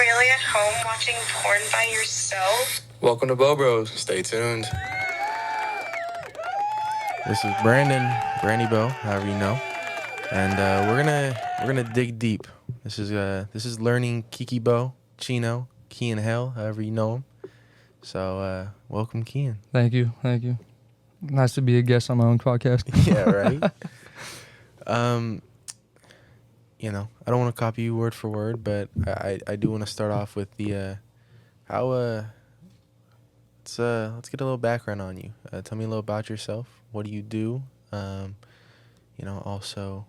really at home watching porn by yourself? Welcome to Bo Bros. Stay tuned. This is Brandy Bo, however you know, and we're gonna dig deep. This is learning KeKe Bo, Chino, Key in Hell, however you know him. So welcome, Kean. Thank you. Nice to be a guest on my own podcast. Yeah, right. I don't want to copy you word for word, but I do want to start off with the let's get a little background on you. Tell me a little about yourself. What do you do? Also,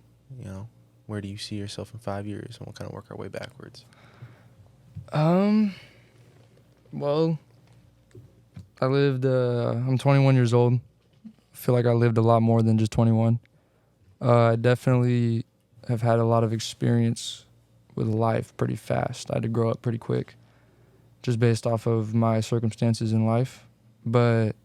where do you see yourself in 5 years, and we'll kind of work our way backwards. Well, I'm 21 years old. I feel like I lived a lot more than just 21. I definitely have had a lot of experience with life pretty fast. I had to grow up pretty quick, just based off of my circumstances in life. But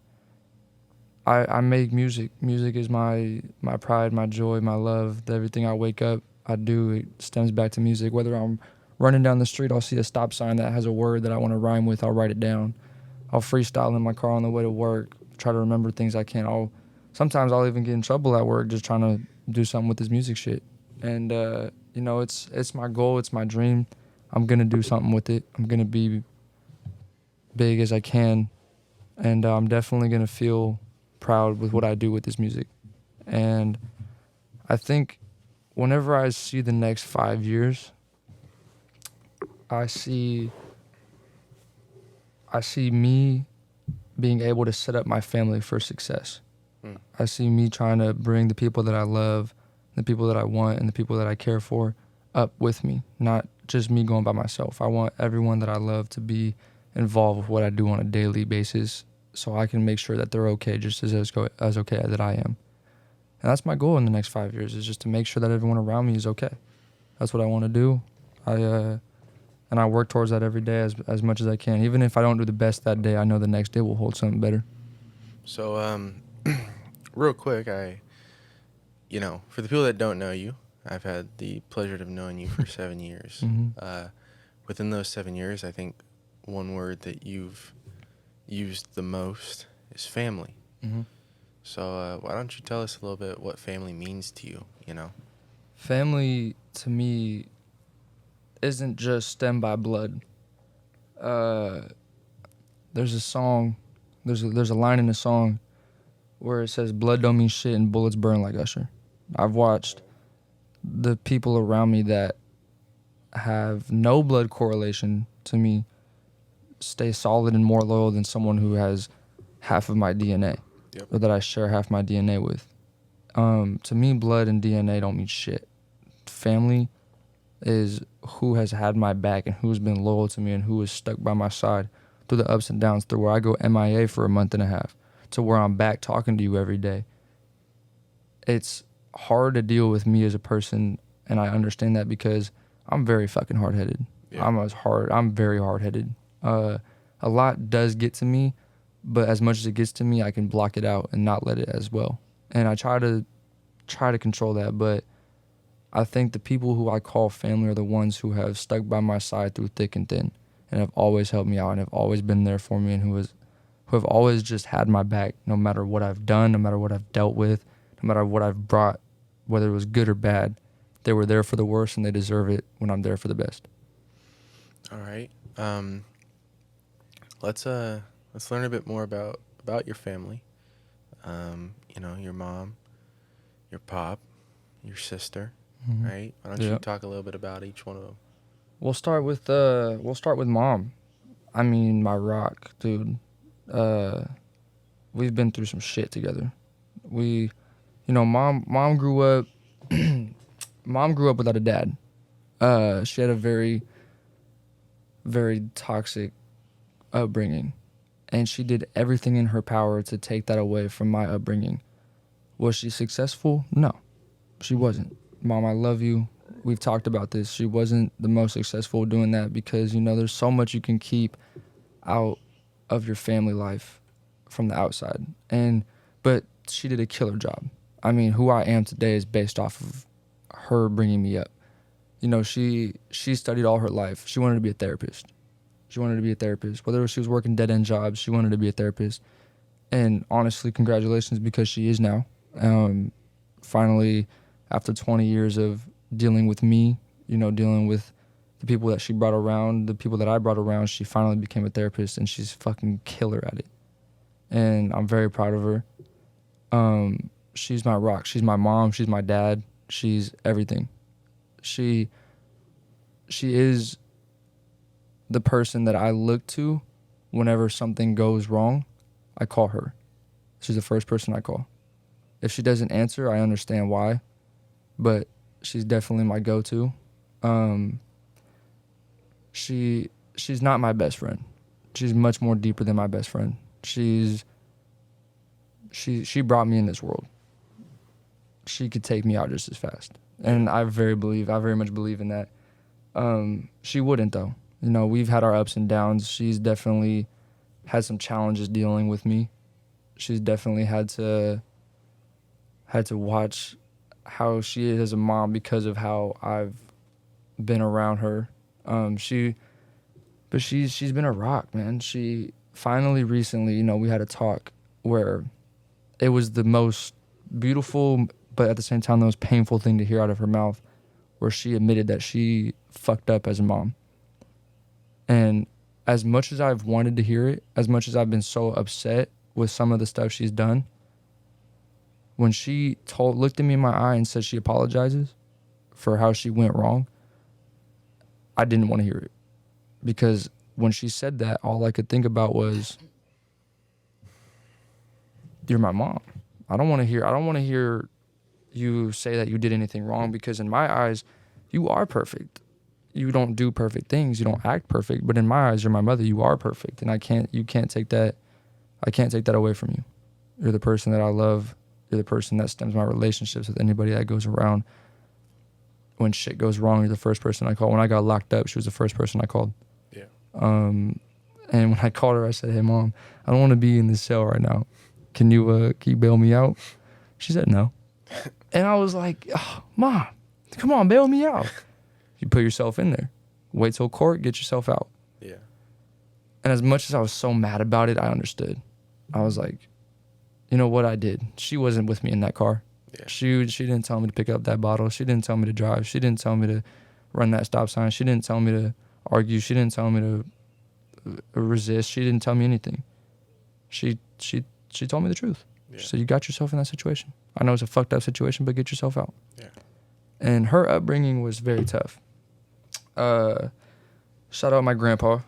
I make music. Music is my pride, my joy, my love. Everything I wake up, I do, it stems back to music. Whether I'm running down the street, I'll see a stop sign that has a word that I want to rhyme with, I'll write it down. I'll freestyle in my car on the way to work, try to remember things I can. Sometimes I'll even get in trouble at work just trying to do something with this music shit. And, it's my goal, it's my dream. I'm going to do something with it. I'm going to be big as I can. And I'm definitely going to feel proud with what I do with this music. And I think whenever I see the next 5 years, I see me being able to set up my family for success. I see me trying to bring the people that I love, the people that I want, and the people that I care for up with me, not just me going by myself. I want everyone that I love to be involved with what I do on a daily basis so I can make sure that they're okay just as okay as I am. And that's my goal in the next 5 years, is just to make sure that everyone around me is okay. That's what I want to do. And I work towards that every day as much as I can. Even if I don't do the best that day, I know the next day will hold something better. So, real quick, for the people that don't know you, I've had the pleasure of knowing you for 7 years. Mm-hmm. Within those 7 years, I think one word that you've used the most is family. Mm-hmm. So why don't you tell us a little bit what family means to you, Family, to me, isn't just stemmed by blood. There's a song, there's a line in the song where it says, blood don't mean shit and bullets burn like Usher. I've watched the people around me that have no blood correlation to me stay solid and more loyal than someone who has half of my DNA. Yep. Or that I share half my DNA with. To me, blood and DNA don't mean shit. Family is who has had my back and who's been loyal to me and who is stuck by my side through the ups and downs, through where I go MIA for a month and a half to where I'm back talking to you every day. It's hard to deal with me as a person, and I understand that because I'm very fucking hard-headed. Yeah. I'm very hard-headed. A lot does get to me, but as much as it gets to me, I can block it out and not let it as well. And I try to control that, but I think the people who I call family are the ones who have stuck by my side through thick and thin and have always helped me out and have always been there for me and who have always just had my back no matter what I've done, no matter what I've dealt with, no matter what I've brought, whether it was good or bad. They were there for the worst and they deserve it when I'm there for the best. All right. Let's learn a bit more about your family. Your mom, your pop, your sister, Mm-hmm. right? Why don't you talk a little bit about each one of them? We'll start with mom. I mean, my rock, dude. We've been through some shit together. Mom grew up mom grew up without a dad. She had a very, very toxic upbringing, and she did everything in her power to take that away from my upbringing. Was she successful? No, she wasn't. Mom, I love you. We've talked about this. She wasn't the most successful doing that because, there's so much you can keep out of your family life from the outside. But she did a killer job. I mean, who I am today is based off of her bringing me up. you know, she studied all her life. She wanted to be a therapist. Whether she was working dead-end jobs, she wanted to be a therapist. And honestly, congratulations, because she is now. Finally, after 20 years of dealing with me, you know, dealing with the people that she brought around, the people that I brought around, she finally became a therapist, and she's fucking killer at it. And I'm very proud of her. She's my rock. She's my mom. She's my dad. She's everything. She is the person that I look to whenever something goes wrong. I call her. She's the first person I call. If she doesn't answer, I understand why, but she's definitely my go-to. She's not my best friend. She's much more deeper than my best friend. She brought me in this world. She could take me out just as fast, and I very much believe in that. She wouldn't though. You know, we've had our ups and downs. She's definitely had some challenges dealing with me. She's definitely had to watch how she is as a mom because of how I've been around her. She's been a rock, man. She finally recently, you know, we had a talk where it was the most beautiful, but at the same time the most painful thing to hear out of her mouth, where she admitted that she fucked up as a mom. And as much as I've wanted to hear it, as much as I've been so upset with some of the stuff she's done, when she looked at me in my eye and said she apologizes for how she went wrong, I didn't want to hear it. Because when she said that, all I could think about was, you're my mom. I don't want to hear you say that you did anything wrong, because in my eyes, you are perfect. You don't do perfect things. You don't act perfect. But in my eyes, you're my mother. You are perfect. And I can't take that away from you. You're the person that I love. You're the person that stems my relationships with anybody that goes around. When shit goes wrong, you're the first person I call. When I got locked up, she was the first person I called. Yeah. And when I called her, I said, "Hey, Mom, I don't want to be in this cell right now. Can you bail me out?" She said no. And I was like, "Oh, Mom, come on, bail me out." You put yourself in there. Wait till court, get yourself out. Yeah. And as much as I was so mad about it, I understood. I was like, you know what I did? She wasn't with me in that car. Yeah. She didn't tell me to pick up that bottle. She didn't tell me to drive. She didn't tell me to run that stop sign. She didn't tell me to argue. She didn't tell me to resist. She didn't tell me anything. She told me the truth. Yeah. She said, you got yourself in that situation. I know it's a fucked up situation, but get yourself out. Yeah. And her upbringing was very tough. Shout out my grandpa.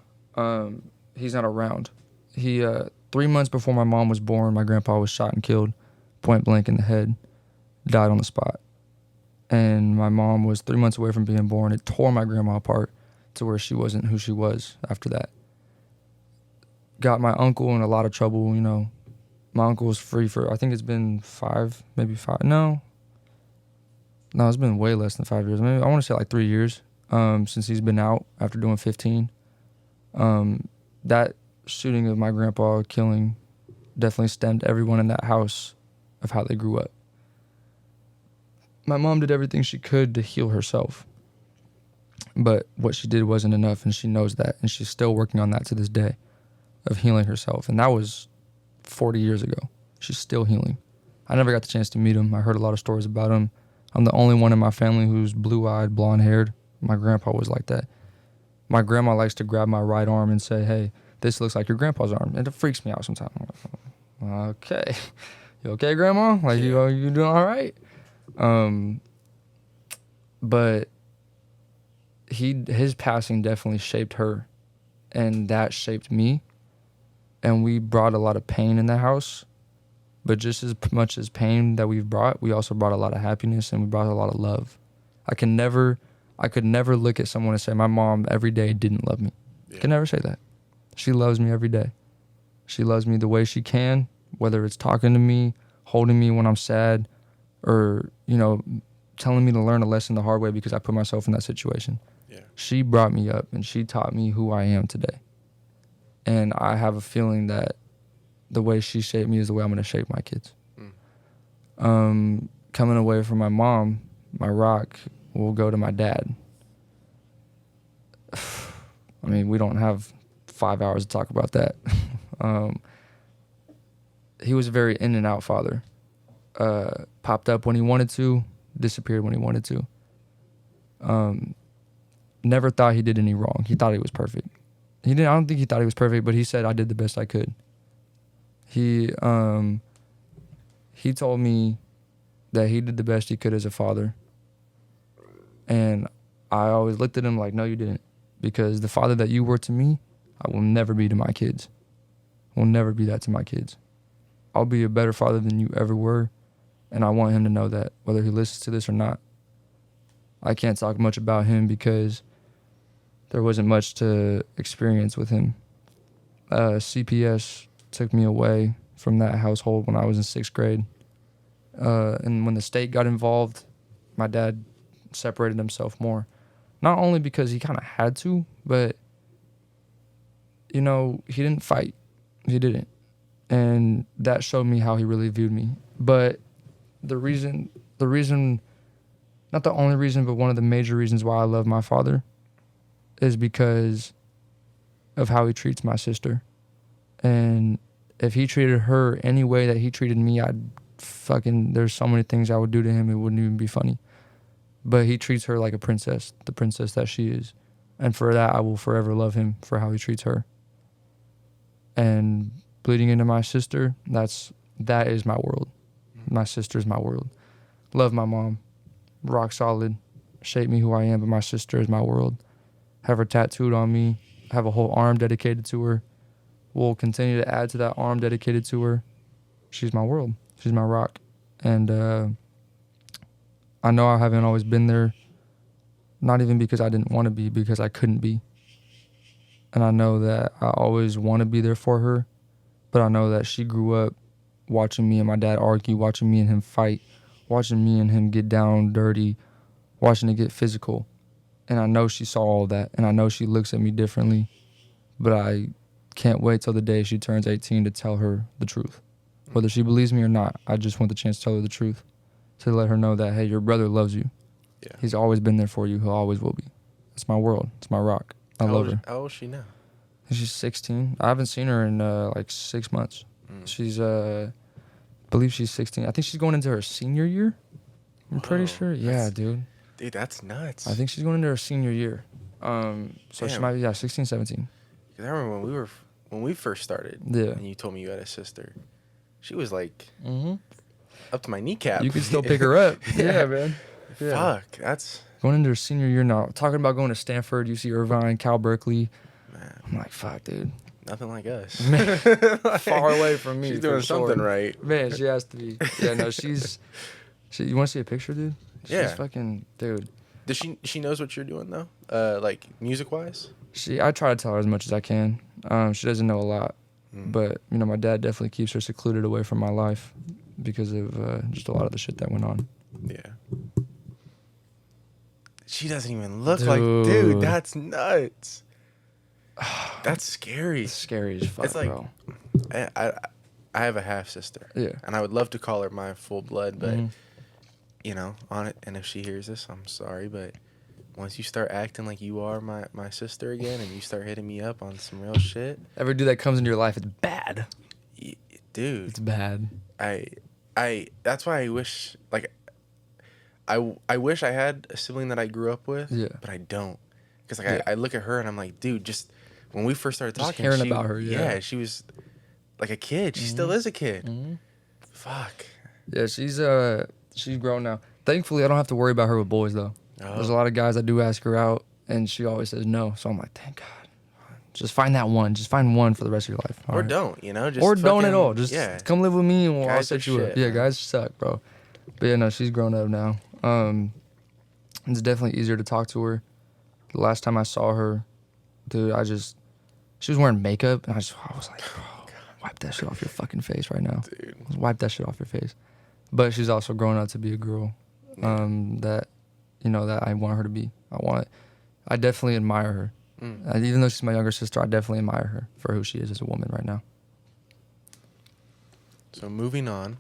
He's not around. He 3 months before my mom was born, my grandpa was shot and killed, point blank in the head, died on the spot. And my mom was 3 months away from being born. It tore my grandma apart to where she wasn't who she was after that. Got my uncle in a lot of trouble, you know. My uncle was free for, I think it's been 5, maybe 5. No, it's been way less than 5 years. Maybe I want to say like 3 years since he's been out after doing 15. That shooting of my grandpa, killing, definitely stemmed everyone in that house of how they grew up. My mom did everything she could to heal herself, but what she did wasn't enough, and she knows that, and she's still working on that to this day, of healing herself. And that was 40 years ago. She's still healing. I never got the chance to meet him. I heard a lot of stories about him. I'm the only one in my family who's blue-eyed, blonde-haired. My grandpa was like that. My grandma likes to grab my right arm and say, "Hey, this looks like your grandpa's arm." And it freaks me out sometimes. I'm like, okay. You okay, Grandma? Like, you doing all right? But his passing definitely shaped her, and that shaped me. And we brought a lot of pain in the house, but just as much as pain that we've brought, we also brought a lot of happiness, and we brought a lot of love. I could never look at someone and say, my mom every day didn't love me. Yeah. I could never say that. She loves me every day. She loves me the way she can, whether it's talking to me, holding me when I'm sad, or, you know, telling me to learn a lesson the hard way because I put myself in that situation. Yeah. She brought me up, and she taught me who I am today. And I have a feeling that the way she shaped me is the way I'm going to shape my kids. Coming away from my mom, my rock, will go to my dad. I mean, we don't have 5 hours to talk about that. He was a very in and out father. Popped up when he wanted to, disappeared when he wanted to. Never thought he did any wrong. He thought he was perfect. I don't think he thought he was perfect, but he said, I did the best I could. He told me that he did the best he could as a father. And I always looked at him like, no, you didn't. Because the father that you were to me, I will never be to my kids. I will never be that to my kids. I'll be a better father than you ever were. And I want him to know that, whether he listens to this or not. I can't talk much about him because there wasn't much to experience with him. CPS took me away from that household when I was in 6th grade. And when the state got involved, my dad separated himself more. Not only because he kind of had to, but, you know, he didn't fight. He didn't. And that showed me how he really viewed me. But the reason, not the only reason, but one of the major reasons why I love my father is because of how he treats my sister. And if he treated her any way that he treated me, there's so many things I would do to him, it wouldn't even be funny. But he treats her like a princess, the princess that she is. And for that, I will forever love him for how he treats her. And bleeding into my sister, that is my world. My sister's my world. Love my mom. Rock solid. Shaped me who I am, but my sister is my world. Have her tattooed on me. Have a whole arm dedicated to her. Will continue to add to that arm dedicated to her. She's my world. She's my rock. And I know I haven't always been there, not even because I didn't want to be, because I couldn't be. And I know that I always want to be there for her, but I know that she grew up watching me and my dad argue, watching me and him fight, watching me and him get down dirty, watching it get physical. And I know she saw all that, and I know she looks at me differently, but I can't wait till the day she turns 18 to tell her the truth. Whether she believes me or not, I just want the chance to tell her the truth. To let her know that, hey, your brother loves you. Yeah. He's always been there for you. He always will be. It's my world. It's my rock. I love her. How old is she now? She's 16. I haven't seen her in like 6 months. She's, I believe she's 16. I think she's going into her senior year. I'm pretty sure. Yeah, dude. Dude, that's nuts. I think she's going into her senior year. So Damn. she might be, 16, 17. Because I remember when we first started, and you told me you had a sister, she was like up to my kneecap. You could still pick her up. Yeah, man. Yeah. Fuck, that's... Going into her senior year now. Talking about going to Stanford, UC Irvine, Cal Berkeley. Man. I'm like, fuck, dude. Nothing like us. Man, far away from me. She's doing something right. Man, she has to be. Yeah, no, you want to see a picture, dude? She's fucking, dude. Does she knows what you're doing, though? Like, music-wise? I try to tell her as much as I can. She doesn't know a lot. But, you know, my dad definitely keeps her secluded away from my life because of just a lot of the shit that went on. Yeah. She doesn't even look like... Dude, that's nuts. That's scary. It's scary as fuck, it's like, bro. I have a half-sister. Yeah. And I would love to call her my full blood, but, you know, on it. And if she hears this, I'm sorry, but once you start acting like you are my sister again and you start hitting me up on some real shit... Every dude that comes into your life, it's bad. Dude. It's bad. That's why I wish, like... I wish I had a sibling that I grew up with, but I don't. Because like I look at her and I'm like, dude, just when we first started talking, hearing about her, she was like a kid. She still is a kid. Fuck. Yeah, she's grown now. Thankfully, I don't have to worry about her with boys though. Oh. There's a lot of guys that do ask her out, and she always says no. So I'm like, thank God. Just find that one. Just find one for the rest of your life. Or don't, you know? Just or don't at all. Just come live with me and I'll set you up. Yeah, man. Guys suck, bro. But yeah, no, she's grown up now. It's definitely easier to talk to her. The last time I saw her, dude, she was wearing makeup, and I was like, oh, wipe that shit off your fucking face right now. Dude. Wipe that shit off your face. But she's also grown up to be a girl, that, you know, that I want her to be. I definitely admire her. Even though she's my younger sister, I definitely admire her for who she is as a woman right now. So moving on.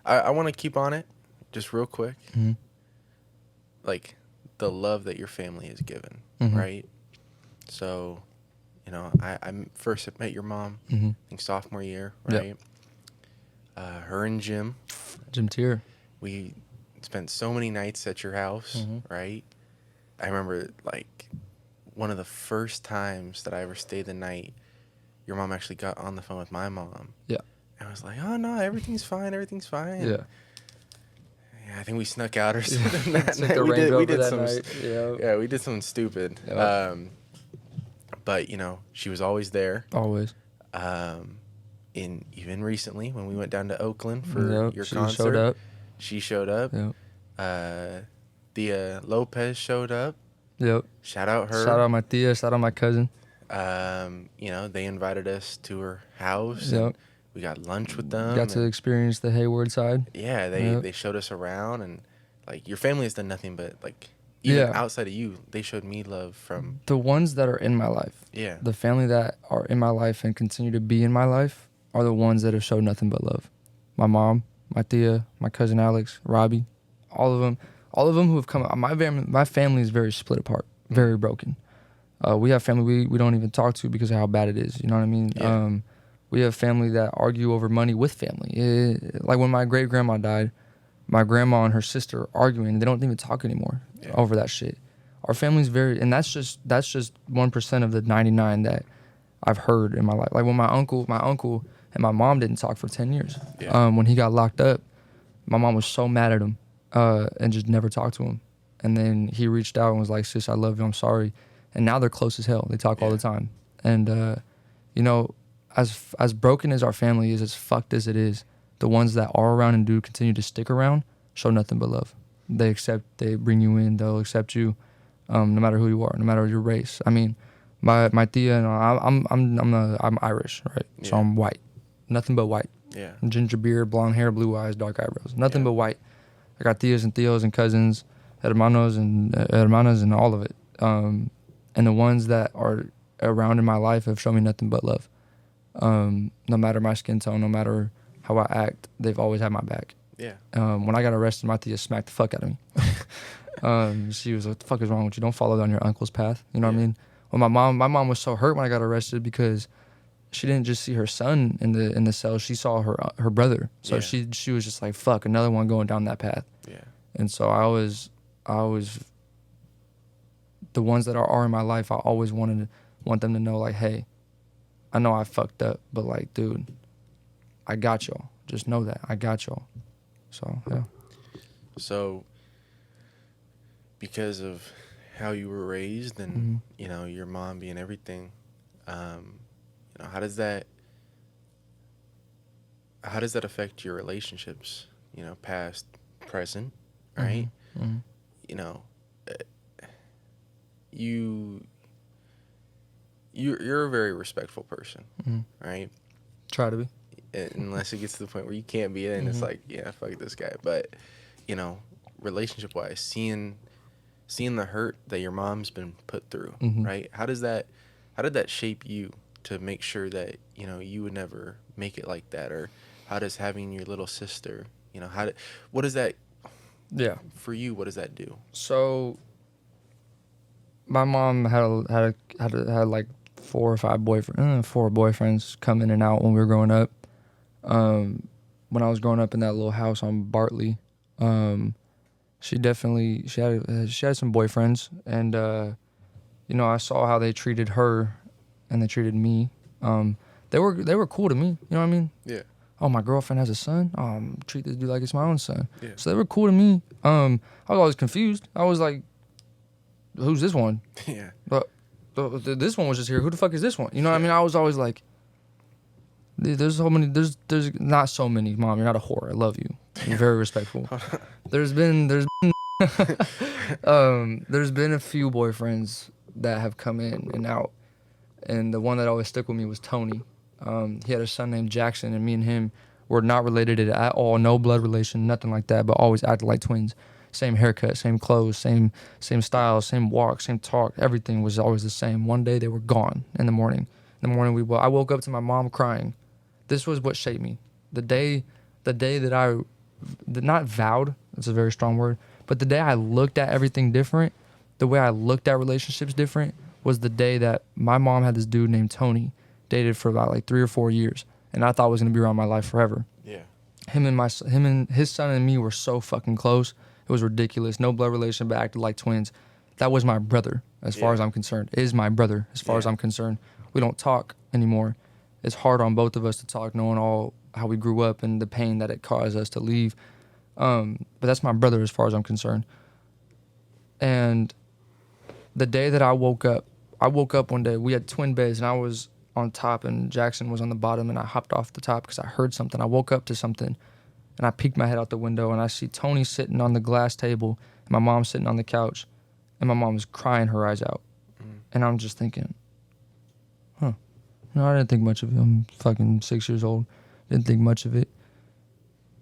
I want to keep on it, just real quick. Like, the love that your family is given, Mhm. right? So, you know, I first met your mom, Mhm. I think sophomore year, Yep. right? Her and Jim, Jim Tier. we spent so many nights at your house, Mhm. right? I remember like one of the first times that I ever stayed the night, your mom actually got on the phone with my mom. Yeah. And I was like, oh no, everything's fine, everything's fine. Yeah. Yeah, I think we snuck out or something that Took night. the We Range did, we Rover did that some, night. Yeah. yeah, we did something stupid. Yep. But you know, she was always there. Always. Even recently when we went down to Oakland for Yep. your She concert, showed up. she showed up. Yep. Thea Lopez showed up. Yep. Shout out her. Shout out my tia. Shout out my cousin. You know, they invited us to her house. Yep. And we got lunch with them. Got to and experience the Hayward side. yeah, Yep. they showed us around, and like your family has done nothing but like even Yeah. outside of you, they showed me love from The ones that are in my life. yeah. The family that are in my life and continue to be in my life are the ones that have showed nothing but love. My mom, my tia, my cousin Alex, Robbie, all of them who have come. My family is very split apart, very broken. We have family we don't even talk to because of how bad it is. You know what I mean? Yeah. We have family that argue over money with family. Like when my great grandma died, my grandma and her sister are arguing. They don't even talk anymore over that shit. Our family's very, and that's just 1% of the 99 that I've heard in my life. Like when my uncle and my mom didn't talk for 10 years. Yeah. When he got locked up, my mom was so mad at him and just never talked to him. And then he reached out and was like, sis, I love you, I'm sorry. And now they're close as hell. They talk all the time. And, you know, as broken as our family is, as fucked as it is, the ones that are around and do continue to stick around show nothing but love. They bring you in, they'll accept you, no matter who you are, no matter your race. I mean, my tia and I'm Irish, right? So Yeah. I'm white, nothing but white. Yeah. Ginger beard, blonde hair, blue eyes, dark eyebrows, nothing but white. I got tias and tios and cousins, hermanos and hermanas and all of it. And the ones that are around in my life have shown me nothing but love. No matter my skin tone, no matter how I act, they've always had my back. Yeah. When I got arrested, my tia smacked the fuck out of me. She was like, "What the fuck is wrong with you? Don't follow down your uncle's path." You know what I mean? Well, my mom was so hurt when I got arrested because she didn't just see her son in the cell; she saw her brother. So she was just like, "Fuck, another one going down that path." Yeah. And so I always, the ones that are in my life, I always want them to know, like, hey, I know I fucked up, but like, dude, I got y'all. Just know that I got y'all. So yeah. So because of how you were raised and you know your mom being everything, you know, how does that affect your relationships? You know, past, present, right? Mm-hmm. You know, you're a very respectful person, right? Try to be. Unless it gets to the point where you can't be, and it's like, yeah, fuck this guy. But you know, relationship wise, seeing the hurt that your mom's been put through, right? How did that shape you to make sure that, you know, you would never make it like that? Or how does having your little sister, you know, what does that for you, what does that do? So my mom had like 4 or 5 boyfriends come in and out when we were growing up. When I was growing up in that little house on Bartley, she had some boyfriends, and you know, I saw how they treated her and they treated me. They were cool to me, you know what I mean? Yeah. Oh, my girlfriend has a son. Treat this dude like it's my own son. Yeah. So they were cool to me. I was always confused. I was like, who's this one? Yeah. But this one was just here. Who the fuck is this one? You know what I mean? I was always like, there's not so many. Mom, you're not a whore. I love you. You're very respectful. There's been a few boyfriends that have come in and out, and the one that always stuck with me was Tony. He had a son named Jackson, and me and him were not related at all. No blood relation, nothing like that, but always acted like twins. Same haircut, same clothes, same style, same walk, same talk. Everything was always the same. One day they were gone in the morning. I woke up to my mom crying. This was what shaped me. The day that I, not vowed, that's a very strong word, but the day I looked at everything different the way I looked at relationships different was the day that my mom had this dude named Tony, dated for about like 3 or 4 years, and I thought was gonna be around my life forever. Yeah. Him and his son and me were so fucking close. It was ridiculous. No blood relation, but acted like twins. That was my brother, as far as I'm concerned. Is my brother, as far as I'm concerned. We don't talk anymore. It's hard on both of us to talk, knowing all how we grew up and the pain that it caused us to leave. But that's my brother, as far as I'm concerned. And the day that I woke up one day. We had twin beds, and I was on top, and Jackson was on the bottom, and I hopped off the top because I heard something. I woke up to something, and I peeked my head out the window, and I see Tony sitting on the glass table, and my mom sitting on the couch, and my mom was crying her eyes out. And I'm just thinking, no, I didn't think much of it. I'm fucking 6 years old. Didn't think much of it.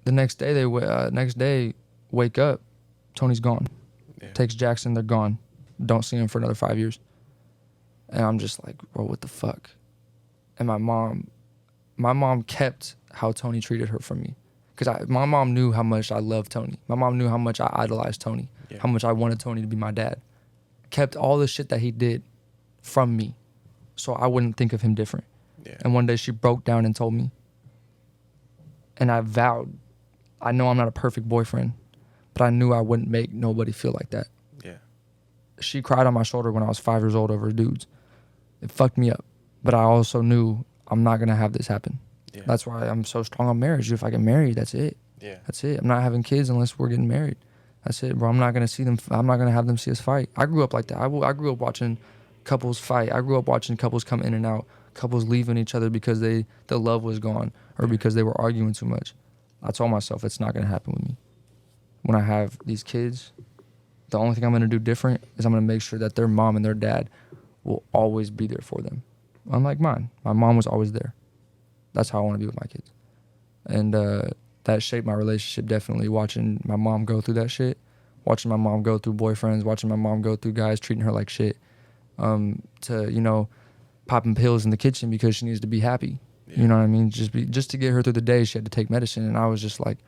The next day, wake up, Tony's gone. Yeah. Takes Jackson, they're gone. Don't see him for another 5 years. And I'm just like, bro, what the fuck? And my mom kept how Tony treated her from me. Because my mom knew how much I loved Tony. My mom knew how much I idolized Tony. Yeah. How much I wanted Tony to be my dad. Kept all the shit that he did from me, so I wouldn't think of him different. Yeah. And one day she broke down and told me. And I vowed, I know I'm not a perfect boyfriend, but I knew I wouldn't make nobody feel like that. Yeah. She cried on my shoulder when I was 5 years old over dudes. It fucked me up. But I also knew I'm not going to have this happen. Yeah. That's why I'm so strong on marriage. If I get married, that's it. Yeah. That's it. I'm not having kids unless we're getting married. That's it, bro. I'm not going to see them. I'm not going to have them see us fight. I grew up like that. I grew up watching couples fight. I grew up watching couples come in and out, couples leaving each other because the love was gone or because they were arguing too much. I told myself it's not going to happen with me. When I have these kids, the only thing I'm going to do different is I'm going to make sure that their mom and their dad will always be there for them. Unlike mine. My mom was always there. That's how I want to be with my kids. And that shaped my relationship definitely, watching my mom go through that shit, watching my mom go through boyfriends, watching my mom go through guys treating her like shit, to, popping pills in the kitchen because she needs to be happy. Yeah. You know what I mean? Just to get her through the day, she had to take medicine. And I was just like,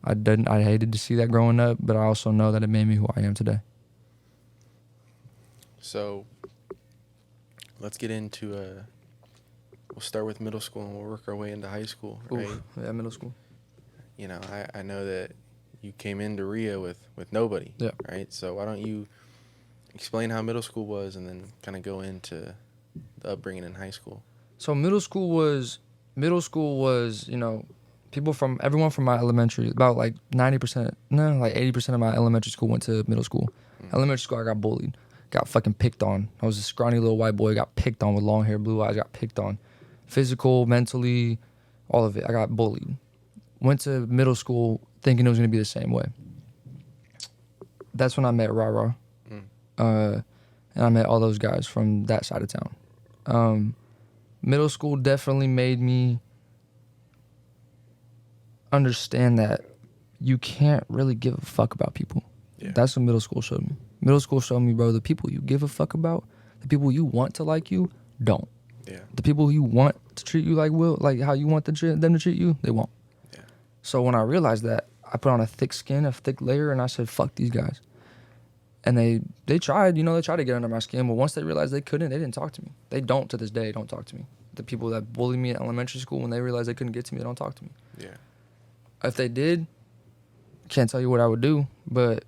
I hated to see that growing up, but I also know that it made me who I am today. So let's get into we'll start with middle school and we'll work our way into high school, right? Oof, yeah, middle school. I know that you came into Rio with nobody, yeah, right? So why don't you explain how middle school was and then kind of go into the upbringing in high school? So middle school was, everyone from my elementary, about like 80% of my elementary school went to middle school. Mm-hmm. Elementary school, I got bullied, got fucking picked on. I was a scrawny little white boy, got picked on with long hair, blue eyes, got picked on. Physical, mentally, all of it. I got bullied. Went to middle school thinking it was going to be the same way. That's when I met Rara. And I met all those guys from that side of town. Middle school definitely made me understand that you can't really give a fuck about people. Yeah. That's what middle school showed me. Middle school showed me, bro, the people you give a fuck about, the people you want to like you, don't. Yeah. The people you want to treat you like how you want them to treat you, they won't. Yeah. So when I realized that, I put on a thick skin, a thick layer, and I said, fuck these guys. And they tried, they tried to get under my skin, but once they realized they couldn't, they didn't talk to me. They don't to this day, don't talk to me. The people that bullied me in elementary school, when they realized they couldn't get to me, they don't talk to me. Yeah. If they did, can't tell you what I would do, but,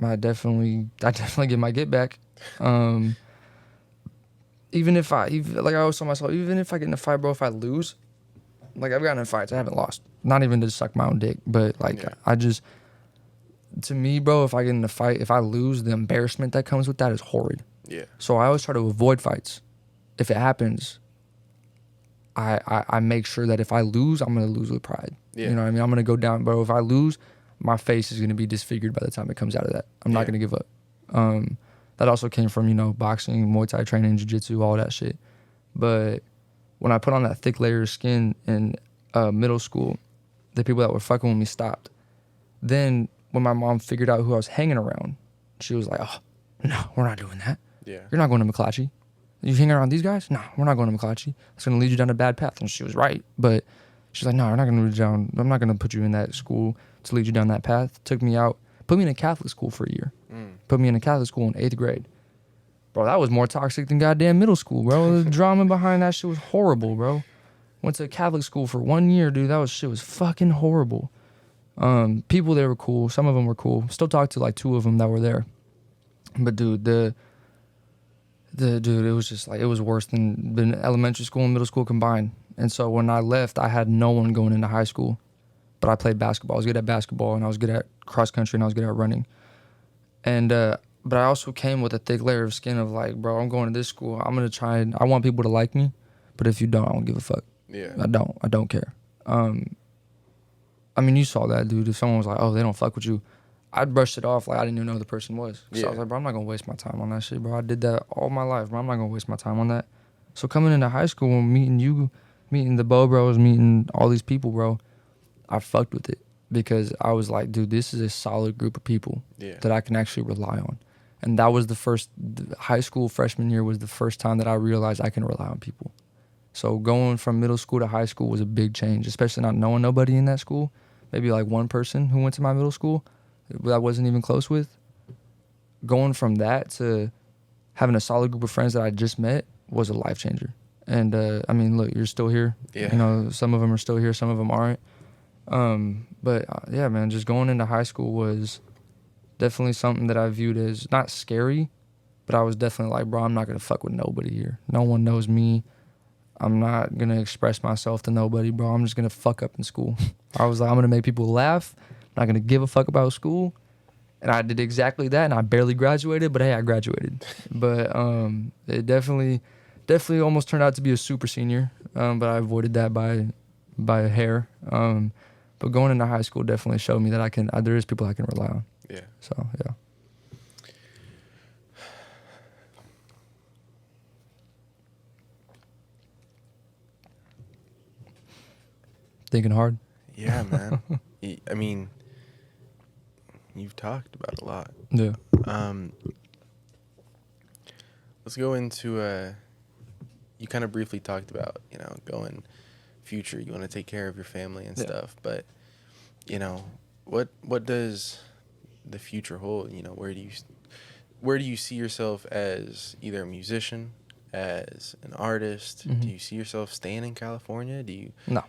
I definitely get my get back. Even if I always tell myself, even if I get in a fight, bro, if I lose, like I've gotten in fights, I haven't lost. Not even to suck my own dick, but to me, bro, if I get in a fight, if I lose, the embarrassment that comes with that is horrid. Yeah. So I always try to avoid fights. If it happens, I make sure that if I lose, I'm going to lose with pride. Yeah. You know what I mean? I'm going to go down, bro. If I lose, my face is going to be disfigured by the time it comes out of that. I'm not going to give up. That also came from, boxing, Muay Thai training, jiu-jitsu, all that shit. But when I put on that thick layer of skin in middle school, the people that were fucking with me stopped. Then when my mom figured out who I was hanging around, she was like, oh, no, we're not doing that. Yeah. You're not going to McClatchy. You hanging around these guys? No, we're not going to McClatchy. It's going to lead you down a bad path. And she was right. But she's like, no, we're not going to lead you down. I'm not going to put you in that school to lead you down that path. Took me out, put me in a Catholic school for a year. Put me in a Catholic school in 8th grade. Bro, that was more toxic than goddamn middle school, bro. The drama behind that shit was horrible, bro. Went to Catholic school for 1 year, dude. Shit was fucking horrible. People there were cool. Some of them were cool. Still talk to like 2 of them that were there. But dude, the dude, it was just like, it was worse than elementary school and middle school combined. And so when I left, I had no one going into high school. But I played basketball. I was good at basketball, and I was good at cross country, and I was good at running. And but I also came with a thick layer of skin of like, bro, I'm going to this school. I'm gonna try and I want people to like me, but if you don't, I don't give a fuck. Yeah. I don't care. I mean, you saw that, dude. If someone was like, oh, they don't fuck with you, I'd brush it off like I didn't even know who the person was. So I was like, bro, I'm not gonna waste my time on that shit, bro. I did that all my life, bro. I'm not gonna waste my time on that. So coming into high school and meeting you, meeting the Bo bros, meeting all these people, bro, I fucked with it because I was like, dude, this is a solid group of people that I can actually rely on. And that was the high school freshman year was the first time that I realized I can rely on people. So going from middle school to high school was a big change, especially not knowing nobody in that school. Maybe like one person who went to my middle school that I wasn't even close with. Going from that to having a solid group of friends that I just met was a life changer. And I mean, look, you're still here. Yeah. You know, some of them are still here, some of them aren't. But yeah, man, just going into high school was definitely something that I viewed as not scary, but I was definitely like, bro, I'm not gonna fuck with nobody here. No one knows me. I'm not gonna express myself to nobody, bro. I'm just gonna fuck up in school. I was like, I'm gonna make people laugh. I'm not gonna give a fuck about school. And I did exactly that, and I barely graduated, but hey, I graduated. But it definitely almost turned out to be a super senior, but I avoided that by a hair. But going into high school definitely showed me that there is people I can rely on. Yeah. So, yeah. Thinking hard? Yeah, man. I mean, you've talked about it a lot. Yeah. Let's go into, you kind of briefly talked about, going future. You want to take care of your family and stuff. But, what does the future hold? Where do you see yourself as either a musician, as an artist? Mm-hmm. Do you see yourself staying in California? No.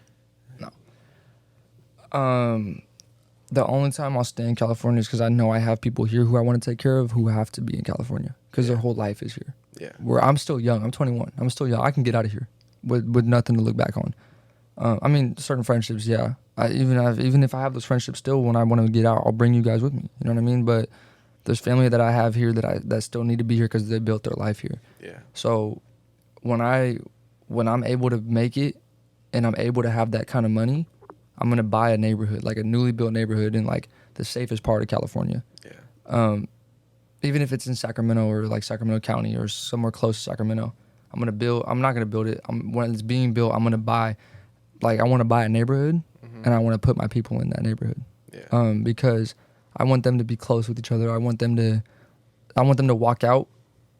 The only time I'll stay in California is because I know I have people here who I want to take care of who have to be in California because their whole life is here. Yeah. Where I'm still young. I'm 21. I'm still young. I can get out of here with nothing to look back on. I mean, certain friendships, yeah. Even if I have those friendships still, when I want to get out, I'll bring you guys with me. You know what I mean? But there's family that I have here that still need to be here because they built their life here. Yeah. So when I'm able to make it and I'm able to have that kind of money, I'm gonna buy a neighborhood, like a newly built neighborhood in like the safest part of California. Yeah. Even if it's in Sacramento or like Sacramento County or somewhere close to Sacramento, I'm not gonna build it. When it's being built, I want to buy a neighborhood, and I want to put my people in that neighborhood. Yeah. Because I want them to be close with each other. I want them to walk out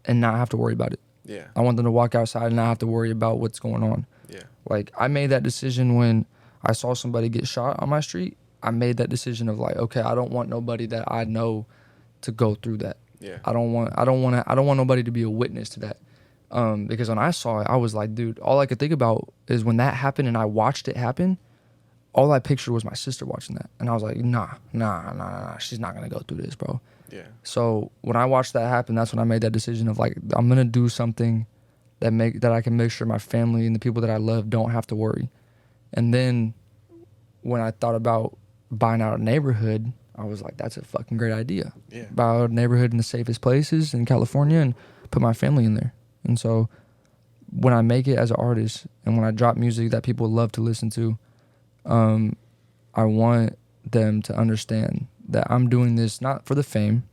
and not have to worry about it. Yeah. I want them to walk outside and not have to worry about what's going on. Yeah. Like, I made that decision when I saw somebody get shot on my street. I made that decision of like, okay, I don't want nobody that I know to go through that. Yeah. I don't want nobody to be a witness to that. Because when I saw it, I was like, dude, all I could think about is when that happened and I watched it happen, all I pictured was my sister watching that. And I was like, nah, she's not gonna go through this, bro. Yeah. So when I watched that happen, that's when I made that decision of like, I'm gonna do something that I can make sure my family and the people that I love don't have to worry. And then when I thought about buying out a neighborhood, I was like, that's a fucking great idea. Yeah. Buy out a neighborhood in the safest places in California and put my family in there. And so when I make it as an artist and when I drop music that people love to listen to, I want them to understand that I'm doing this not for the fame.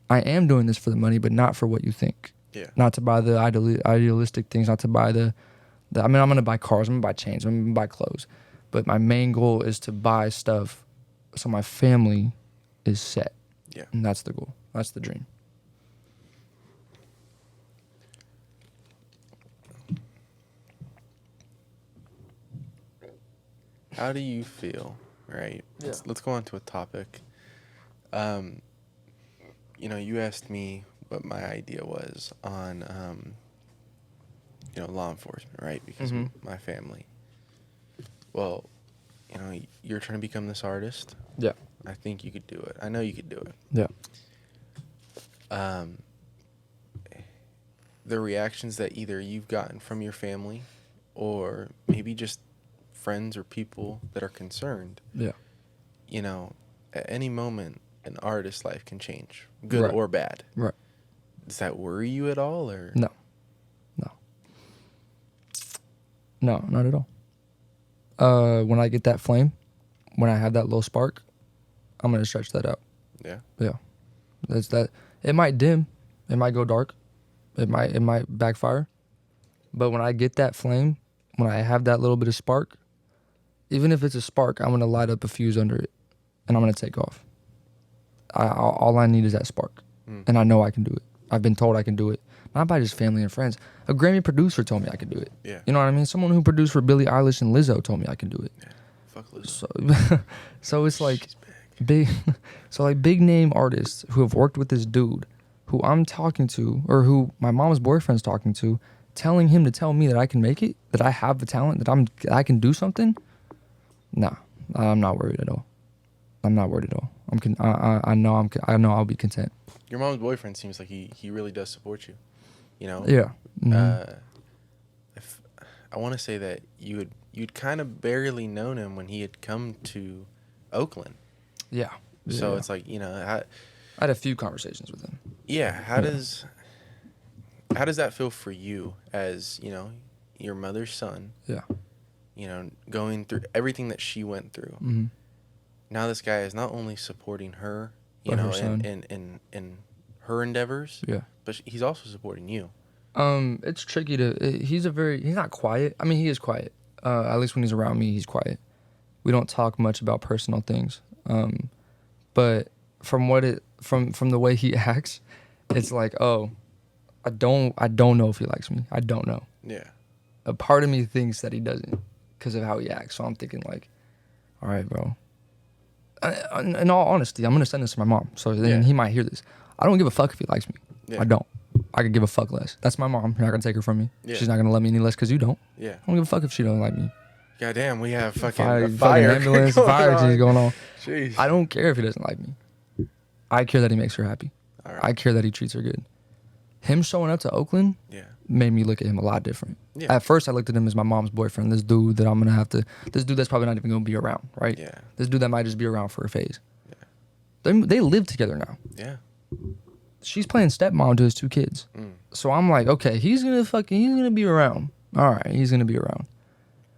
I am doing this for the money, but not for what you think. Yeah. Not to buy the idealistic things, not to buy I'm going to buy cars, I'm going to buy chains, I'm going to buy clothes. But my main goal is to buy stuff so my family is set. Yeah. And that's the goal. That's the dream. How do you feel, right? Yeah. Let's go on to a topic. you asked me what my idea was on, law enforcement, right? Because of my family. Well, you're trying to become this artist. Yeah. I think you could do it. I know you could do it. Yeah. The reactions that either you've gotten from your family or maybe just friends or people that are concerned. Yeah. At any moment, an artist's life can change, good Right. or bad. Right. Does that worry you at all, or No. No, not at all. When I get that flame, when I have that little spark, I'm gonna stretch that out. Yeah. Yeah. That's that. It might dim, it might go dark, it might backfire, but when I get that flame, when I have that little bit of spark, even if it's a spark, I'm gonna light up a fuse under it, and I'm gonna take off. All I need is that spark, and I know I can do it. I've been told I can do it, not by just family and friends. A Grammy producer told me I could do it. Yeah. You know what I mean? Someone who produced for Billie Eilish and Lizzo told me I can do it. Yeah. Fuck Lizzo. So it's like She's big. big name artists who have worked with this dude who I'm talking to, or who my mom's boyfriend's talking to, telling him to tell me that I can make it, that I have the talent, that I can do something. Nah, I'm not worried at all. I'm not worried at all. I know I'll be content. Your mom's boyfriend seems like he really does support you. Yeah. Mm-hmm. If I want to say that you'd kind of barely known him when he had come to Oakland. Yeah. So Yeah. it's like, I had a few conversations with him. yeah. How does that feel for you as your mother's son? Yeah. Going through everything that she went through. Mm-hmm. Now this guy is not only supporting her, But her son. in her endeavors, Yeah. but he's also supporting you. It's tricky he's not quiet. I mean, he is quiet. At least when he's around me, he's quiet. We don't talk much about personal things. But from the way he acts, it's like, oh, I don't know if he likes me. I don't know. Yeah. A part of me thinks that he doesn't because of how he acts. So I'm thinking like, all right, bro. In all honesty, I'm going to send this to my mom. So then he might hear this. I don't give a fuck if he likes me. Yeah. I don't. I could give a fuck less. That's my mom. You're not going to take her from me. Yeah. She's not going to love me any less because you don't. Yeah. I don't give a fuck if she don't like me. Goddamn, we have fucking Fucking a ambulance, fire cheese going on. Jeez. I don't care if he doesn't like me. I care that he makes her happy. All right. I care that he treats her good. Him showing up to Oakland Yeah. made me look at him a lot different. Yeah. At first, I looked at him as my mom's boyfriend. This dude that I'm going to have to... This dude that's probably not even going to be around, right? Yeah. This dude that might just be around for a phase. Yeah. They live together now. Yeah. She's playing stepmom to his 2 kids. So I'm like, okay, he's gonna be around. All right, he's gonna be around.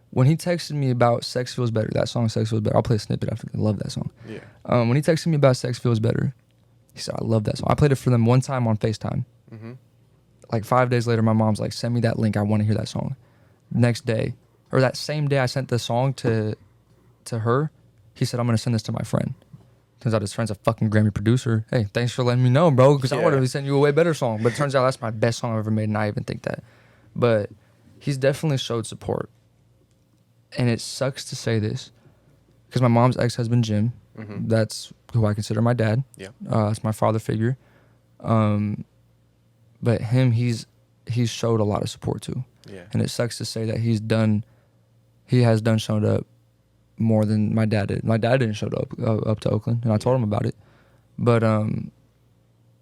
When he texted me about Sex Feels Better, that song Sex Feels Better, I'll play a snippet. I fucking love that song. Yeah. When he texted me about Sex Feels Better, he said, I love that song. I played it for them one time on FaceTime. Mm-hmm. Like 5 days later, my mom's like, send me that link. I want to hear that song. Next day, or that same day I sent the song to her, he said, I'm gonna send this to my friend. Turns out his friend's a fucking Grammy producer. Hey, thanks for letting me know, bro, because I would have sent you a way better song. But it turns out that's my best song I've ever made, and I even think that. But he's definitely showed support. And it sucks to say this, because my mom's ex-husband, Jim, that's who I consider my dad. Yeah. That's my father figure. But him, he's showed a lot of support too. Yeah. And it sucks to say that he has showed up more than my dad did. My dad didn't show up to Oakland, and I told him about it. But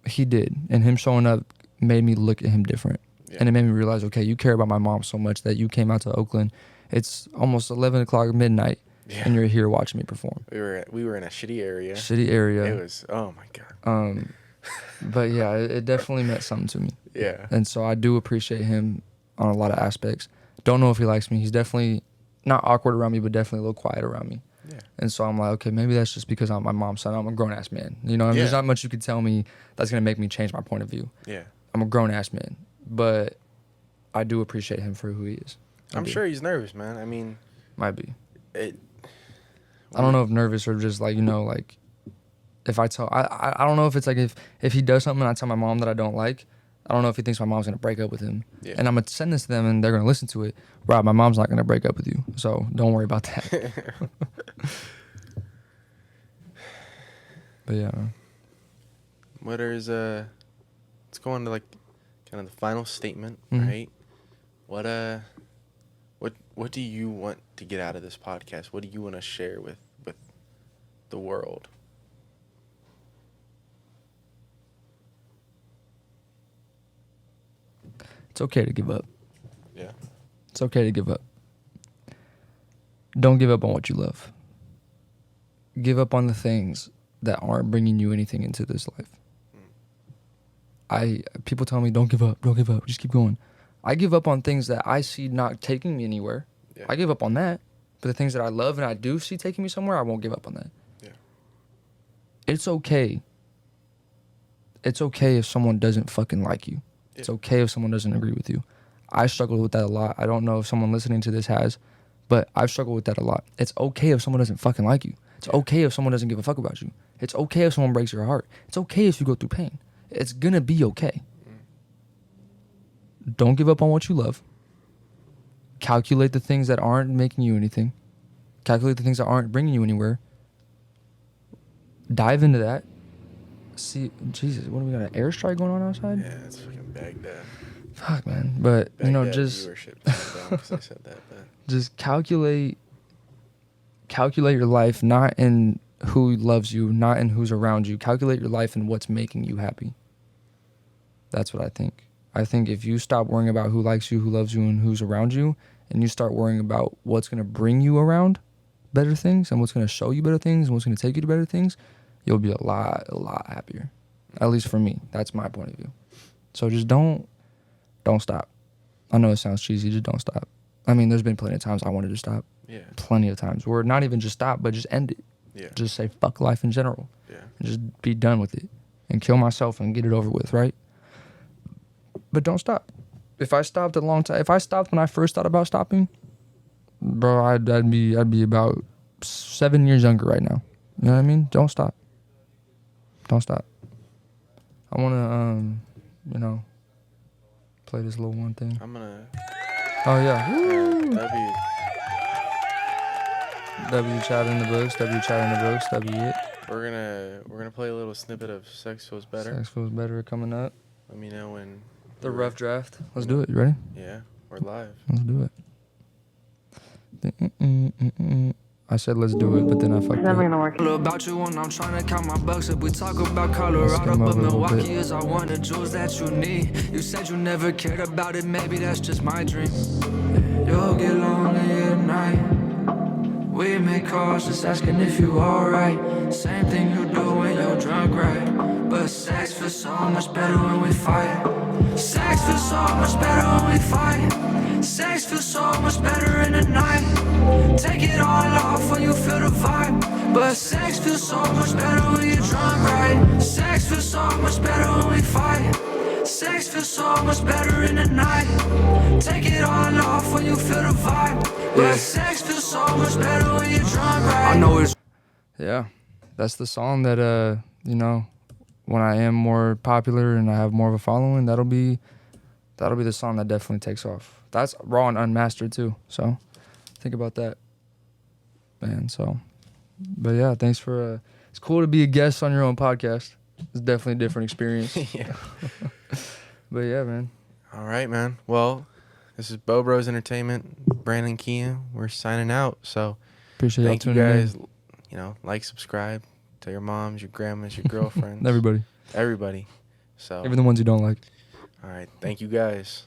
he did, and him showing up made me look at him different. Yeah. And it made me realize, okay, you care about my mom so much that you came out to Oakland. It's almost 11 o'clock midnight, and you're here watching me perform. We were in a shitty area. It was, oh my God. But yeah, it definitely meant something to me. Yeah. And so I do appreciate him on a lot of aspects. Don't know if he likes me. He's definitely not awkward around me, but definitely a little quiet around me. Yeah. And so I'm like, okay, maybe that's just because I'm my mom's son. I'm a grown ass man. You know, there's not much you could tell me that's gonna make me change my point of view. Yeah. I'm a grown ass man, but I do appreciate him for who he is. I'm sure he's nervous, man. I mean, might be. I don't know if nervous or just like, like if I don't know if it's like if he does something and I tell my mom that I don't like, I don't know if he thinks my mom's gonna break up with him. Yeah. And I'm gonna send this to them and they're gonna listen to it. Rob, my mom's not gonna break up with you, so don't worry about that. But yeah. what is let's go on to like kind of the final statement, Mhm. right? What do you want to get out of this podcast? What do you want to share with the world? It's okay to give up. Yeah. It's okay to give up. Don't give up on what you love. Give up on the things that aren't bringing you anything into this life. People tell me don't give up, just keep going. I give up on things that I see not taking me anywhere. Yeah. I give up on that. But the things that I love and I do see taking me somewhere, I won't give up on that. Yeah. It's okay. It's okay if someone doesn't fucking like you. Yeah. It's okay if someone doesn't agree with you. I struggle with that a lot. I don't know if someone listening to this has, but I've struggled with that a lot. It's okay if someone doesn't fucking like you. It's okay if someone doesn't give a fuck about you. It's okay if someone breaks your heart. It's okay if you go through pain. It's gonna be okay. Don't give up on what you love. Calculate the things that aren't making you anything. Calculate the things that aren't bringing you anywhere. Dive into that. See, Jesus, what do we got? An airstrike going on outside? Yeah, it's fucking Baghdad. Fuck, man. But Baghdad just viewership down 'cause I said that. But just calculate your life not in who loves you, not in who's around you. Calculate your life in what's making you happy. That's what I think. I think if you stop worrying about who likes you, who loves you, and who's around you, and you start worrying about what's going to bring you around better things and what's going to show you better things and what's going to take you to better things, you'll be a lot happier. At least for me. That's my point of view. So just don't stop. I know it sounds cheesy, just don't stop. I mean, there's been plenty of times I wanted to stop. yeah. Plenty of times where not even just stop, but just end it. Yeah. Just say fuck life in general. Yeah. And just be done with it and kill myself and get it over with, right? But don't stop. If I stopped a long time, if I stopped when I first thought about stopping, bro, I'd be about 7 years younger right now. You know what I mean? Don't stop. Don't stop. I wanna play this little one thing. I'm gonna. Oh yeah. Woo. That'd W chat in the books. W chat in the books. W it. be. We're gonna play a little snippet of "Sex Feels Better." Sex feels better coming up. Let me know when. The rough draft. Let's do it. You ready? Yeah, we're live. Let's do it. I said let's do it, but then I fucked Never up. gonna work. All about you when I'm trying to count my bucks. If we talk about Let's Colorado, come but up a little Milwaukee bit. is our one of the jewels that you need. You said you never cared about it, maybe that's just my dream. You'll get lonely at night. We make calls just asking if you alright. Same thing you do when you're drunk, right? But sex feels so much better when we fight. Sex feels so much better when we fight. Sex feels so much better in the night. Take it all off when you feel the vibe. But sex feels so much better when you're drunk, right? Sex feels so much better when we fight. Sex feels so much better in the night. Take it all off when you feel the vibe. But sex feels so much better when you're drunk, right? I know it's Yeah, that's the song that when I am more popular and I have more of a following, that'll be the song that definitely takes off. That's raw and unmastered too. So think about that, man. So, but yeah, thanks for. It's cool to be a guest on your own podcast. It's definitely a different experience. Yeah. But yeah, man. All right, man. Well, this is Bo Bros Entertainment. Brandon Kia. We're signing out. So Appreciate y'all thank you tuning guys. Like, subscribe. Tell your moms, your grandmas, your girlfriends. in. Everybody, Everybody. So. even the ones you don't like. All right. Thank you guys.